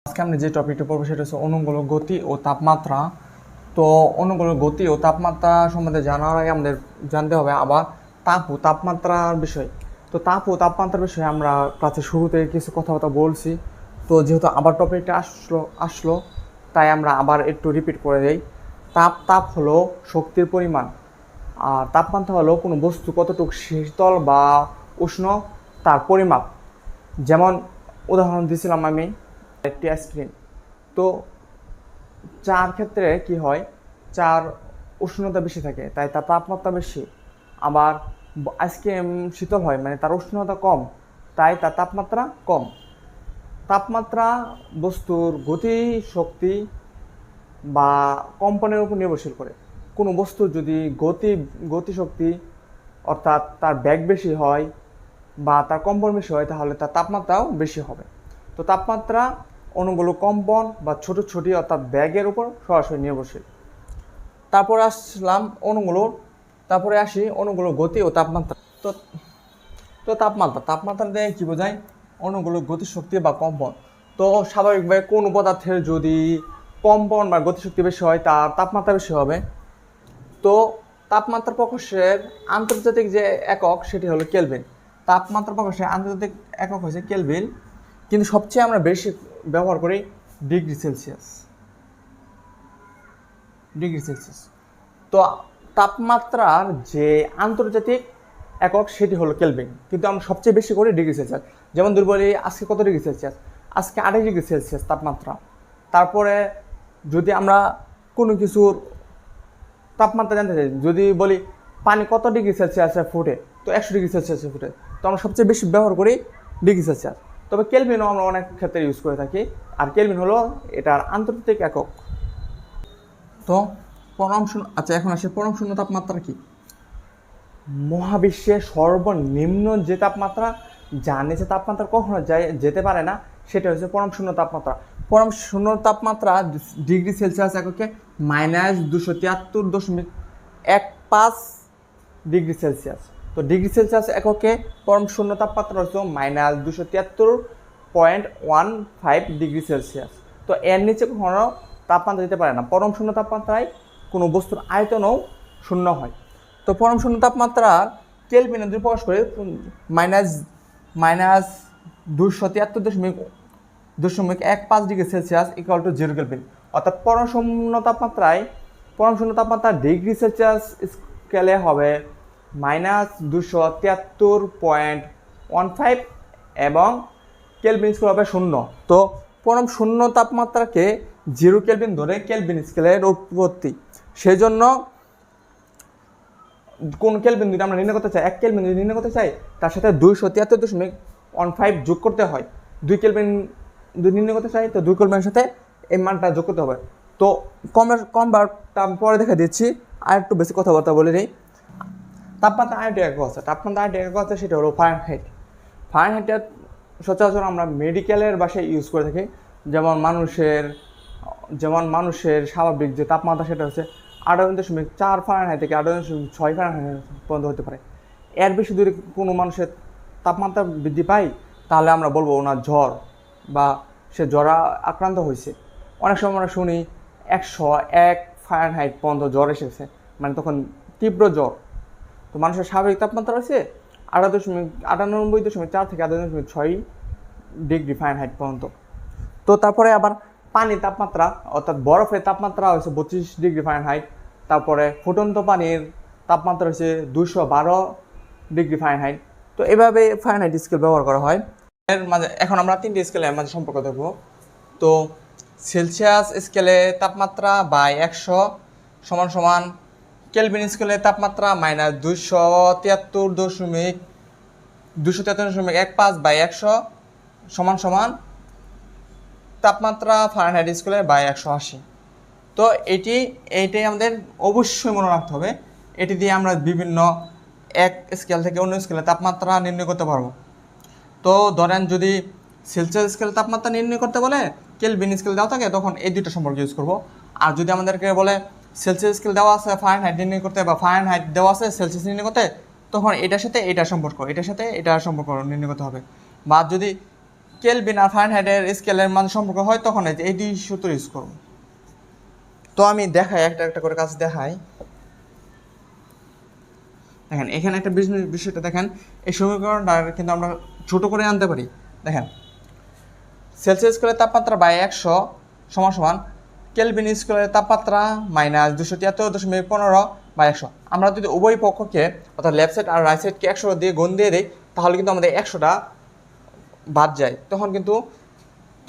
আজকে আমরা যে টপিকটা পড়বো সেটা হচ্ছে অণুগুলোর গতি ও তাপমাত্রা। তো অণুগুলোর গতি ও তাপমাত্রা সম্বন্ধে জানার আগে আমাদের জানতে হবে আবার তাপ ও তাপমাত্রার বিষয়। তো তাপ ও তাপমাত্রার বিষয়ে আমরা ক্লাসের শুরুতে কিছু কথাবার্তা বলছি। তো যেহেতু আবার টপিকটা আসলো তাই আমরা আবার একটু রিপিট করে দেই। তাপ হলো শক্তির পরিমাণ, আর তাপমাত্রা হলো কোনো বস্তু কতটুকু শীতল বা উষ্ণ তার পরিমাপ। যেমন উদাহরণ দিয়েছিলাম আমি একটি আইসক্রিম। তো চার ক্ষেত্রে কি হয়, চার উষ্ণতা বেশি থাকে তাই তার তাপমাত্রা বেশি। আবার আইসক্রিম শীতল হয় মানে তার উষ্ণতা কম তাই তার তাপমাত্রা কম। তাপমাত্রা বস্তুর গতি শক্তি বা কম্পনের উপর নির্ভরশীল করে। কোনো বস্তু যদি গতিশক্তি অর্থাৎ তার বেগ বেশি হয় বা তার কম্পন বেশি হয় তাহলে তার তাপমাত্রাও বেশি হবে। তো তাপমাত্রা অণুগুলো কম্পন বা ছোটি অর্থাৎ ব্যাগের উপর সরাসরি নির্ভরশীল। তারপরে আসি অণুগুলোর গতি ও তাপমাত্রা। তো তো তাপমাত্রা দিয়ে কী বোঝায়? অণুগুলোর গতিশক্তি বা কম্পন। তো স্বাভাবিকভাবে কোনো পদার্থের যদি কম্পন বা গতিশক্তি বেশি হয় তার তাপমাত্রা বেশি হবে। তো তাপমাত্রা প্রকাশের আন্তর্জাতিক যে একক সেটি হলো কেলভিন। তাপমাত্রা প্রকাশের আন্তর্জাতিক একক হচ্ছে কেলভিন, কিন্তু সবচেয়ে আমরা বেশি ব্যবহার করি ডিগ্রি সেলসিয়াস। তো তাপমাত্রার যে আন্তর্জাতিক একক সেটি হলো কেলভিন, কিন্তু আমরা সবচেয়ে বেশি করি ডিগ্রি সেলসিয়াস। যেমন ধরে বলি আজকে কত ডিগ্রি সেলসিয়াস, আজকে 28 ডিগ্রি সেলসিয়াস তাপমাত্রা। তারপরে যদি আমরা কোনো কিছুর তাপমাত্রা জানতে চাই, যদি বলি পানি কত ডিগ্রি সেলসিয়াসে ফুটে, তো 100 ডিগ্রি সেলসিয়াসে ফুটে, তো আমরা সবচেয়ে বেশি ব্যবহার করি ডিগ্রি সেলসিয়াস। তবে কেলভিনও আমরা অনেক ক্ষেত্রে ইউজ করে থাকি, আর কেলভিন হলো এটার আন্তর্জাতিক একক। তো এখন আসে পরম শূন্য তাপমাত্রা কি? মহাবিশ্বের সর্বনিম্ন যে তাপমাত্রা, যার নিচে তাপমাত্রা কখনো যেতে পারে না, সেটা হচ্ছে পরম শূন্য তাপমাত্রা। পরম শূন্য তাপমাত্রা ডিগ্রি সেলসিয়াস এককে -273.15 ডিগ্রি সেলসিয়াস। তো ডিগ্রি সেলসিয়াস এককে পরম শূন্য তাপমাত্রা হচ্ছে -273.15 ডিগ্রি সেলসিয়াস। তো এর নিচে কখনো তাপমাত্রা যেতে পারে না। পরম শূন্য তাপমাত্রায় কোনো বস্তুর আয়তনও শূন্য হয়। তো পরম শূন্য তাপমাত্রা কেলভিনে যদি প্রকাশ করে -273.15 degree Celsius equal to 0 Kelvin. অর্থাৎ পরম শূন্য তাপমাত্রা ডিগ্রি সেলসিয়াস স্কেলে হবে -273.15 এবং কেলভিন স্কেল হবে 0। তো পরম শূন্য তাপমাত্রাকে 0 কেলভিন ধরে কেলভিন স্কেলের উৎপত্তি। সেই জন্য কোন কেলভিন যদি আমরা নির্ণয় করতে চাই, 1 কেলভিন যদি নির্ণয় করতে চাই, তার সাথে 273.15 যোগ করতে হয়। 2 কেলভিন যদি নির্ণয় করতে চাই তো 2 কেলভিনের সাথে এই মানটা যোগ করতে হবে। তো কনভার্টটা পরে দেখা দিচ্ছি, আর একটু বেশি কথাবার্তা বলে নিই। তাপমাত্রা আরেকটি একক আছে, সেটা হলো ফারেনহাইট। ফারেনহাইটটা সচরাচর আমরা মেডিকেলের ভাষায় ইউজ করে থাকি। যেমন মানুষের স্বাভাবিক যে তাপমাত্রা সেটা হচ্ছে 58.4 ফারেনহাইট থেকে 58.6 ফারেনহাইট পর্যন্ত হতে পারে। এর বেশি দূরে কোনো মানুষের তাপমাত্রা বৃদ্ধি পায় তাহলে আমরা বলবো ওনার জ্বর বা সে জ্বরে আক্রান্ত হয়েছে। অনেক সময় আমরা শুনি 101 ফারেনহাইট পর্যন্ত জ্বর এসেছে, মানে তখন তীব্র জ্বর। তো মানুষের স্বাভাবিক তাপমাত্রা রয়েছে 98.4 থেকে 98.6 ডিগ্রি ফারেনহাইট পর্যন্ত। তো তারপরে আবার পানির তাপমাত্রা অর্থাৎ বরফের তাপমাত্রা হচ্ছে 25 ডিগ্রি ফারেনহাইট। তারপরে ফুটন্ত পানির তাপমাত্রা হচ্ছে 212 ডিগ্রি ফারেনহাইট। তো এভাবে ফারেনহাইট স্কেল ব্যবহার করা হয়। এর মাঝে এখন আমরা 3টি স্কেলের মাঝে সম্পর্ক দেখব। তো সেলসিয়াস স্কেলে তাপমাত্রা বাই 100 সমান সমান কেলভিন স্কেলে তাপমাত্রা -273.15 বাই 100 সমান সমান তাপমাত্রা ফারেনহাইট স্কেলে বাই 180। তো এইটাই আমাদের অবশ্যই মনে রাখতে হবে। এটি দিয়ে আমরা বিভিন্ন এক স্কেল থেকে অন্য স্কেলে তাপমাত্রা নির্ণয় করতে পারবো। তো ধরেন যদি সেলসিয়াস স্কেলে তাপমাত্রা নির্ণয় করতে বলে কেলভিন স্কেল দেওয়া থাকে তখন এই দুটো সম্পর্ক ইউজ করব। আর যদি আমাদেরকে বলে সেলসিয়াস স্কেল দেওয়া আছে ফারেনহাইট নির্ণয় করতে বা ফারেনহাইট দেওয়া আছে সেলসিয়াস নির্ণয় করতে, তখন এটার সাথে এটার সম্পর্ক নির্ণয় করতে হবে। বা যদি কেলভিন আর ফারেনহাইটের স্কেলের মান সম্পর্ক হয় তখন এই দুই সূত্র ইউজ করব। তো আমি দেখাই একটা একটা করে কাজ দেখাই। দেখেন এখানে একটা বিষয়টা দেখেন, এই সমীকরণটা কিন্তু আমরা ছোট করে আনতে পারি। দেখেন সেলসিয়াস স্কেলের তাপমাত্রা বাই 100 সমান সমান কেলভিন স্কেলের তাপমাত্রা মাইনাস 273.15/100। আমরা যদি উভয় পক্ষকে অর্থাৎ লেফট সাইড আর রাইট সাইডকে 100 দিয়ে গুণ দিয়ে দিই তাহলে কিন্তু আমাদের 100টা বাদ যায়।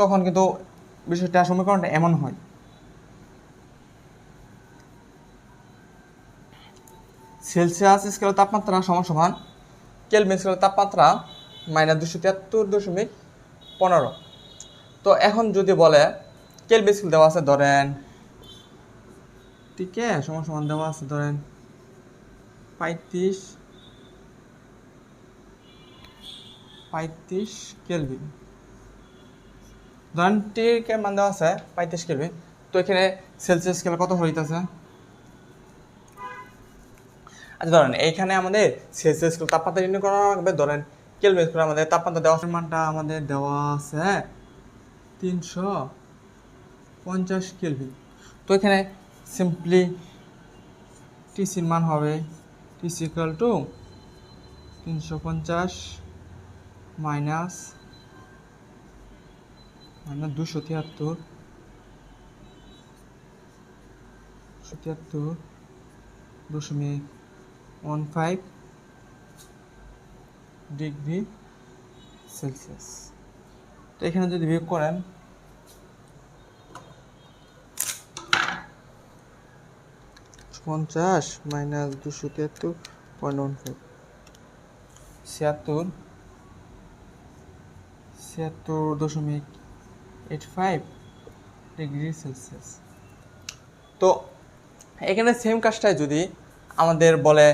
তখন কিন্তু বিষয়টা সমীকরণটা এমন হয়। সেলসিয়াস স্কেলের তাপমাত্রা সমান সমান কেলভিন স্কেলের তাপমাত্রা মাইনাস 273.15। তো এখন যদি বলে কেলভিন স্কেল দেওয়া আছে ধরেন, ঠিক আছে, সমান সমান দেওয়া আছে ধরেন 35 কেলভিন, ধরেন টির মান দেওয়া আছে 35 কেলভিন। তো এখানে সেলসিয়াস স্কেল কত হইতেছে? আচ্ছা ধরেন এইখানে আমাদের সেলসিয়াস স্কেল তাপমাত্রা নির্ণয় করা লাগবে। ধরেন কেলভিন স্কেল আমাদের তাপমাত্রা দেওয়া মানটা আমাদের দেওয়া আছে 350 কেলভিন। তো এখানে সিম্পলি টিসির মান হবে TC equal to 350 minus 273.15 degree Celsius. তো এখানে যদি বিয়োগ করেন 50 মাইনাস 273.15 76.85 ডিগ্রি সেলসিয়াস। তো এখানে সেম কাজটাই যদি আমাদের বলে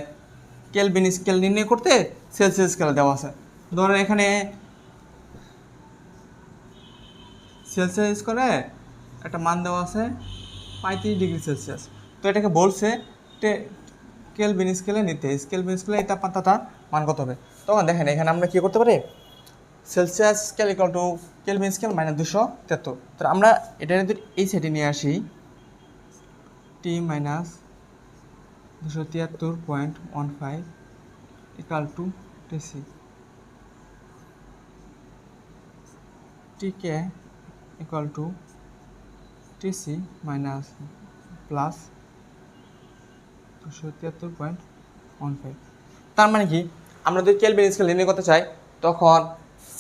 কেলভিন স্কেল নির্ণয় করতে সেলসিয়াস স্কেল দেওয়া আছে, ধরেন এখানে সেলসিয়াস করে একটা মান দেওয়া আছে 35 ডিগ্রি সেলসিয়াস। তো এটাকে বলছে কেলভিন স্কেলে নিতে, কেলভিন স্কেলে এই তাপমাত্রাটার মান কত হবে। তখন দেখেন এখানে আমরা কী করতে পারি, Celsius scale equal to Kelvin scale minus 273। তো আমরা এটা যদি এই সাইডে নিয়ে আসি T minus 273.15 equal to TC, TK equal to TC minus plus 273.15। তার মানে কি, আমরা যদি কেলভিন স্কেল নির্ণয় করতে চাই তখন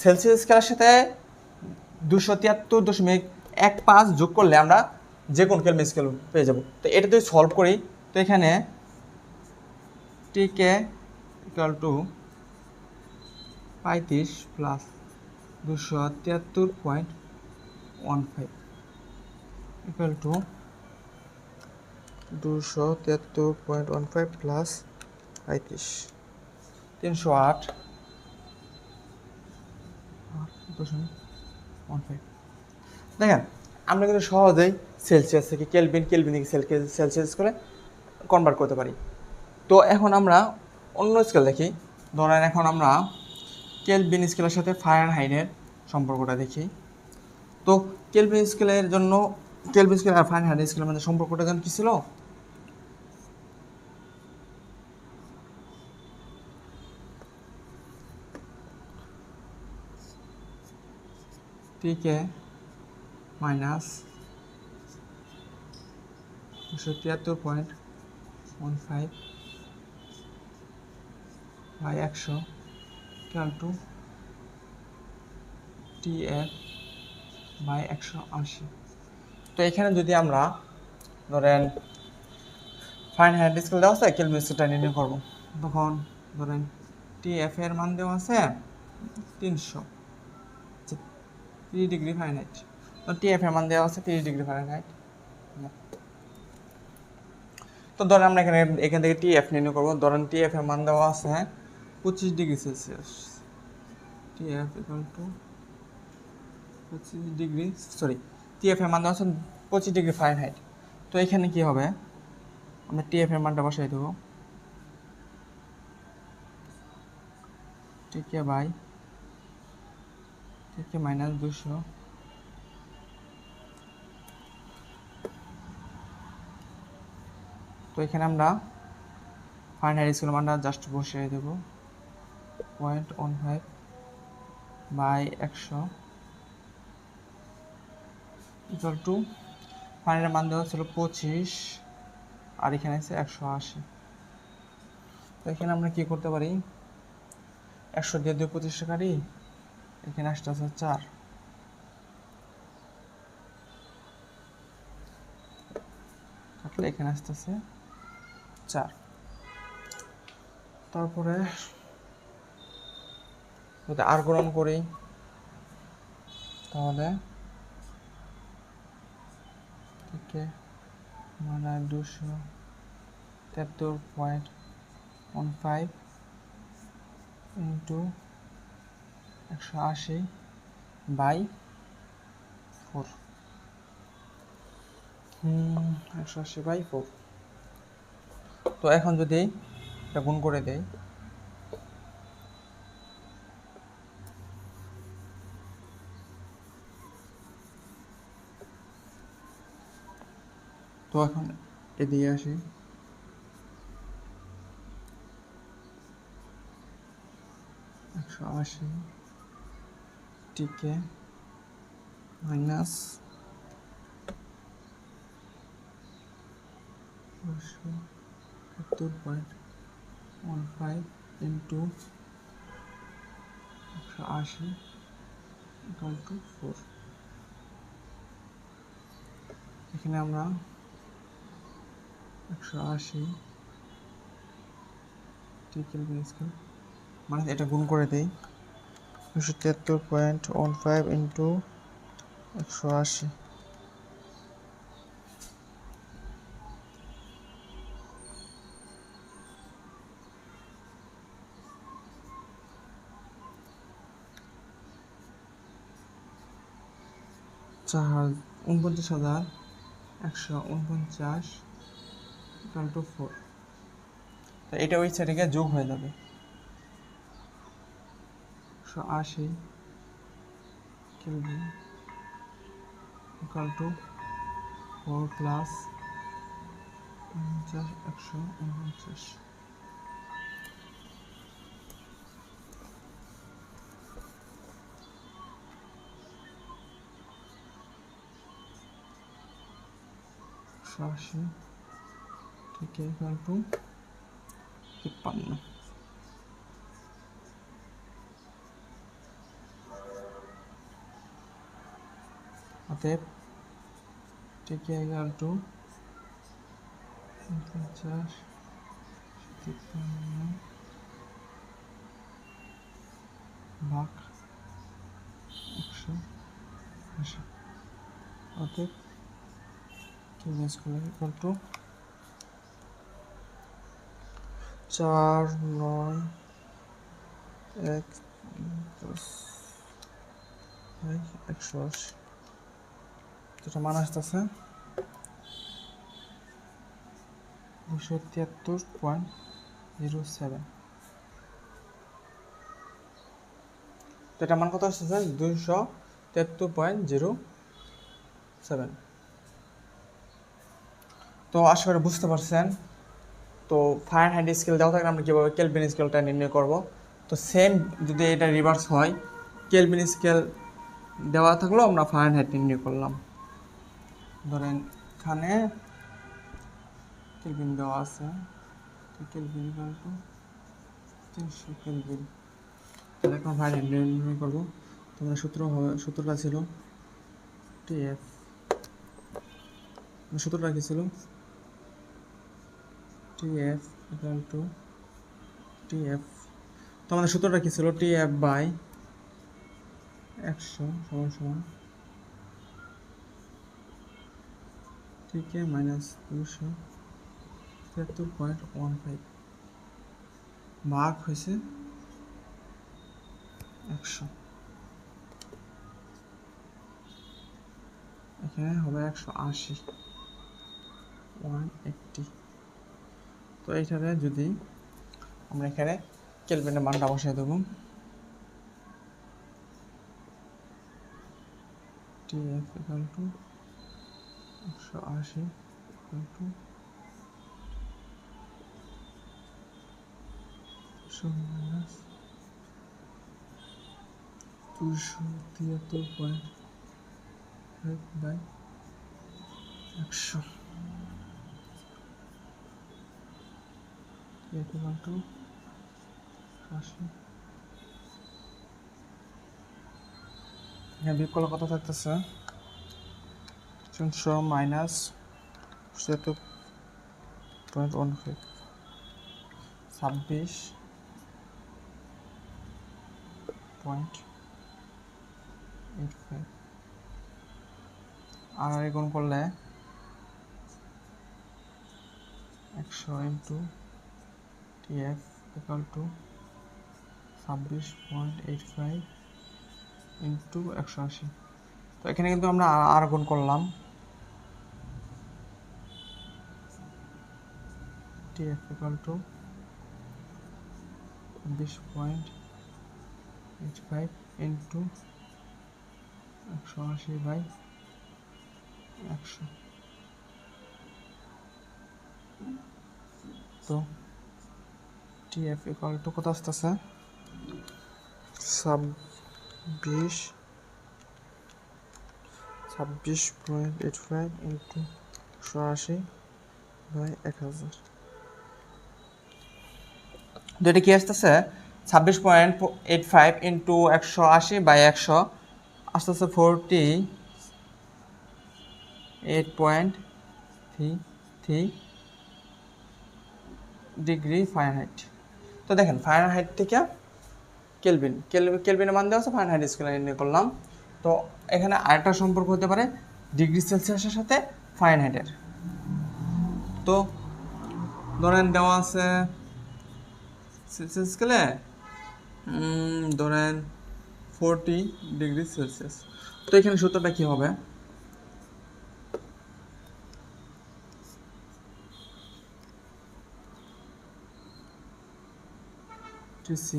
সেলসিয়াস স্কেলের সাথে 273.15 যোগ করলে আমরা যে কোন কেলভিন স্কেল পেয়ে যাব। তো এটা যদি সলভ করি তো এখানে টিকে equal two 35 plus 273.15 equal two 273.15 plus 35 308.15। দেখেন আমরা কিন্তু সহজেই সেলসিয়াস থেকে কেলভিন, কেলভিন থেকে সেলসিয়াস করে কনভার্ট করতে পারি। তো এখন আমরা অন্য স্কেল দেখি। ধরেন এখন আমরা কেলভিন স্কেলের সাথে ফারেনহাইটের সম্পর্কটা দেখি। তো কেলভিন স্কেলের জন্য কেলভিন স্কেল আর ফারেনহাইট স্কেলের মধ্যে সম্পর্কটা যেন কী ছিল, TK minus 273.15 by 100 equal to TF by 180। তো এখানে যদি আমরা ধরেন ফারেনহাইট স্কেল দেওয়া আছে, কেলভিন স্কেলটা নির্ণয় করবো, তখন ধরেন টিএফ এর মান দেওয়া আছে 30 ডিগ্রি ফারেনহাইট। তো টিএফ এর মান দেওয়া আছে 30 ডিগ্রি ফারেনহাইট। তো ধরেন আমরা এখান থেকে টিএফ নির্ণয় করবো। ধরেন টিএফ এর মান দেওয়া আছে 25 degree Celsius. TF equal to 25 degree, sorry, TF এর মান দেওয়া আছে 25 ডিগ্রি ফারেনহাইট। তো এখানে কি হবে, আমরা টিএফ এর মানটা বসাই দেবো, টিকে বাই থেকে মাইনাস 200। তো এখানে আমরা ফাইনাল স্কেল মানটা জাস্ট বসিয়ে দেব 0.15 বাই 100 ইকুয়াল টু ফাইনালের মান দেওয়া ছিল 25 আর এখানে আছে 180। তো এখানে আমরা কি করতে পারি, 100 দিয়ে 2 25 কাটি, এখানে আসতে আছে 4, কাটলে এখানে আসতেছে 4। তারপরে যদি আর গ্রহণ করি তাহলে থেকে মানে 273.15 ইন্টু 180 বাই 4, 180 বাই 4। তো এখন যদি এটা গুণ করে দেই, তো এখন এদিকে আসি, 180 টিকে মাইনাস 270.15 ইন্টু 180 ইকুয়াল টু 4। এখানে আমরা 180 কেলভিন স্কেল মানে এটা গুণ করে দেই, 273.15 ইন্টু 180, চার 49,149 ইকুয়াল টু 4। তো এটা ওই সাইডে যোগ হয়ে যাবে, 180 কেলভিন ইকুয়াল টু 4 প্লাস 149। ঠিক ইকুয়াল টু 53। অতএব ঠিক ইকুয়াল টু 50 53 ভাগ 180। অতএব কেলভিন স্কয়ার ইকুয়াল টু 49180, যেটা মান আসতেছে 273.07। তো এটা মান কত আসতেছে 273.07। তো আশা করি বুঝতে পারছেন। তো ফারেনহাইট স্কেল দেওয়া থাকলে আমরা কীভাবে কেলভিন স্কেলটা নির্ণয় করব। তো সেম যদি এটা রিভার্স হয়, কেলভিন স্কেল দেওয়া থাকলেও আমরা ফারেনহাইট নির্ণয় করলাম। ধরেন এখানে কেলভিন দেওয়া আছে, কেলভিন ইকুয়াল টু 300 কেলভিন। তাহলে এখন ফারেনহাইট নির্ণয় করবো। তোমরা সূত্রটা ছিল টিএফ, সূত্রটা কি ছিল টিএফ ইকুয়াল টু টিএফ। তো আমাদের সূত্রটা কি ছিল টিএফ বাই 100 সমান সমান টিকে মাইনাস 273.15 ভাগ হয়েছে 100, এখানে হবে 180 180। তো এইখানে যদি আমরা এখানে কেলভিনের মানটা বসাই দেব, TF equal to 180 equal to 100 minus 273.5 by 100 TF equal to 80 এখানে বিয়োগ করলে কত থাকতেছে 300 মাইনাস 7.15 26.85 আর গুণ করলে 100 into TF equal to 26.85 into 180 তো এখানে কিন্তু আমরা আর গুণ করলাম TF equal to 26.85 into 180 by 100 তো TF equal to কত আসতেছে 26.85 ইন্টু 180 বাই 1000 তো এটা কি আসতেছে 26.85 ইন্টু 180 বাই 100 আসতেছে 48.33 ডিগ্রি ফারেনহাইট তো দেখেন ফারেনহাইট থেকে কেলভিনের মান দেওয়া আছে ফারেনহাইট স্কেলে নির্ণয় করলাম তো এখানে আরেকটা সম্পর্ক হতে পারে ডিগ্রি সেলসিয়াসের সাথে ফারেনহাইটের তো ধরেন দেওয়া আছে সেলসিয়াস স্কেলে ধরেন 40 ডিগ্রি সেলসিয়াস তো এখানে সূত্রটা কি হবে TC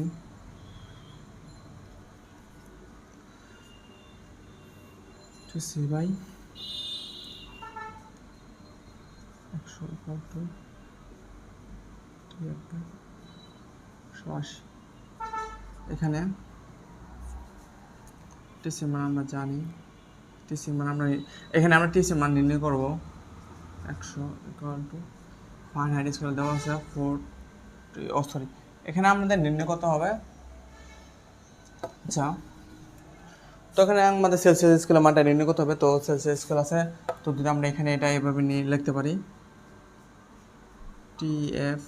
by 100 equal to TF by 180 এখানে TC মান আমরা জানি TC মান আমরা এখানে আমরা TC মান নির্ণয় করব 100 equal to ফারেনহাইট স্কেল দেওয়া আছে 40 এখানে আমাদের নির্ণয় করতে হবে আচ্ছা তো এখানে আমাদের সেলসিয়াস স্কেলের মানটা নির্ণয় করতে হবে তো সেলসিয়াস স্কেল আছে তো যদি আমরা এখানে এটা এভাবে নিয়ে লিখতে পারি TF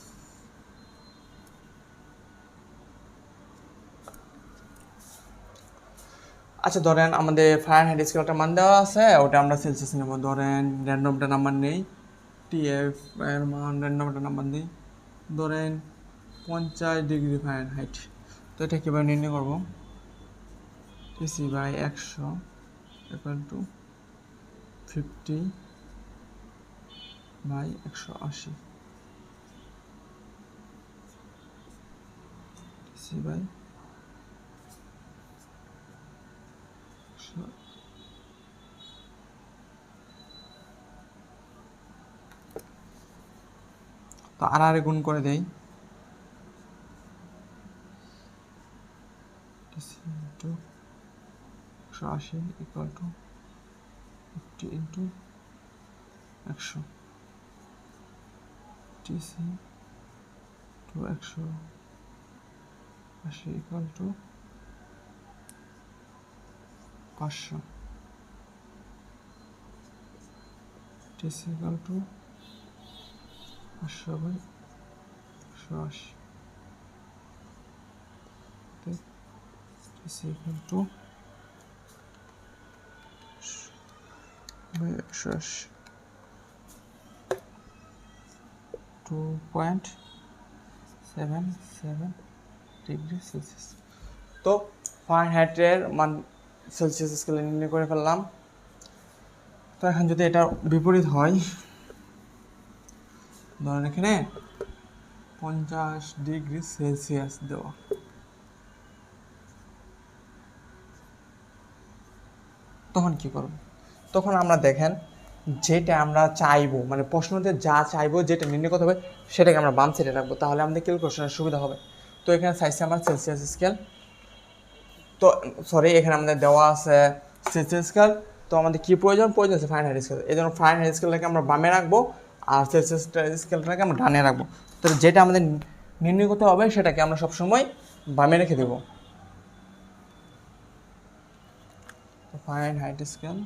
আচ্ছা ধরেন আমাদের ফারেনহাইট স্কেলটা মান দেওয়া আছে ওটা আমরা সেলসিয়াস নেব ধরেন র্যান্ডমটা নাম্বার নেই TF এর মান র্যান্ডমটা নাম্বার নেই ধরেন 50 ডিগ্রি ফারেনহাইট তো এটা কীভাবে নির্ণয় করব TC by 100 equal to 50 by 180 TC by 100 তো আর গুণ করে দেই TC into 180 equal to 50 into 100 TC to 180 equal to 500 TC equal to 500 by 180 TC equal to by 180 2.77 degree Celsius তো ফারেনহাইটের মান সেলসিয়াস স্কেলে নির্ণয় করে ফেললাম তো এখন যদি এটা বিপরীত হয় ধরেন এখানে 50 ডিগ্রি সেলসিয়াস দেওয়া তো তখন কি করব? তখন আমরা দেখেন যেটা আমরা চাইবো, মানে প্রশ্নতে যা চাইবো, যেটা নির্ণয় করতে হবে সেটাকে আমরা বাম সাইডে রাখবো, তাহলে আমাদের ক্যালকুলেশনের সুবিধা হবে। তো এখানে চাইছে আমার সেলসিয়াস স্কেল, তো সরি এখানে আমাদের দেওয়া আছে সেলসিয়াস স্কেল। তো আমাদের কি প্রয়োজন আছে ফারেনহাইট স্কেল, এই জন্য ফারেনহাইট স্কেলটাকে আমরা বামে রাখবো আর সেলসিয়াস স্কেলটাকে আমরা ডানে রাখবো। তো যেটা আমাদের নির্ণয় করতে হবে সেটাকে আমরা সবসময় বামে রেখে দেবো। তো Fahrenheit scale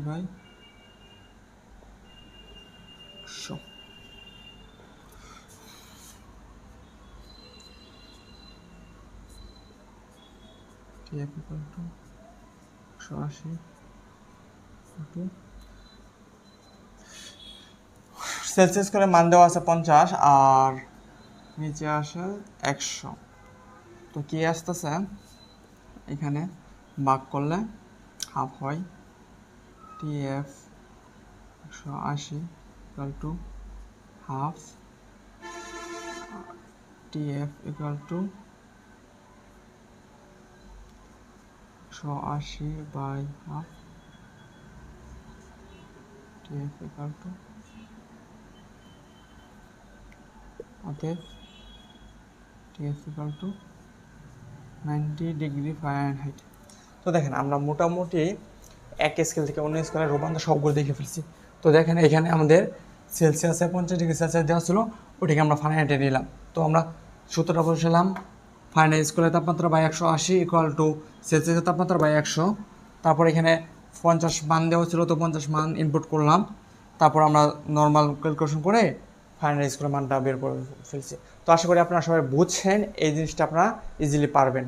by 100, TF equal to 180 Celsius করে মান দেওয়া আছে 50 আর নিচে আসে 100। তো কি আসতেছে এখানে ভাগ করলে হাফ হয়, TF 180 equal to half, TF equal to 180 by half, TF equal to অতএব TF equal to 90 degree Fahrenheit. তো দেখেন আমরা মোটামুটি এক স্কেল থেকে অন্য স্কেলের রূপান্তর সবগুলো দেখে ফেলছি। তো দেখেন এখানে আমাদের সেলসিয়াসে 50 ডিগ্রি সেলসিয়াস দেওয়া ছিল, ওটাকে আমরা ফারেনহাইটে নিলাম। তো আমরা সূত্রটা বসালাম, ফারেনহাইট স্কেলের তাপমাত্রা বাই 180 ইকুয়াল টু সেলসিয়াসের তাপমাত্রা বাই 100। তারপর এখানে 50 মান দেওয়া ছিল, তো 50 মান ইনপুট করলাম। তারপর আমরা নর্মাল ক্যালকুলেশন করে ফারেনহাইট স্কেলের মানটা বের করে ফেলছি। তো আশা করি আপনারা সবাই বুঝছেন, এই জিনিসটা আপনারা ইজিলি পারবেন।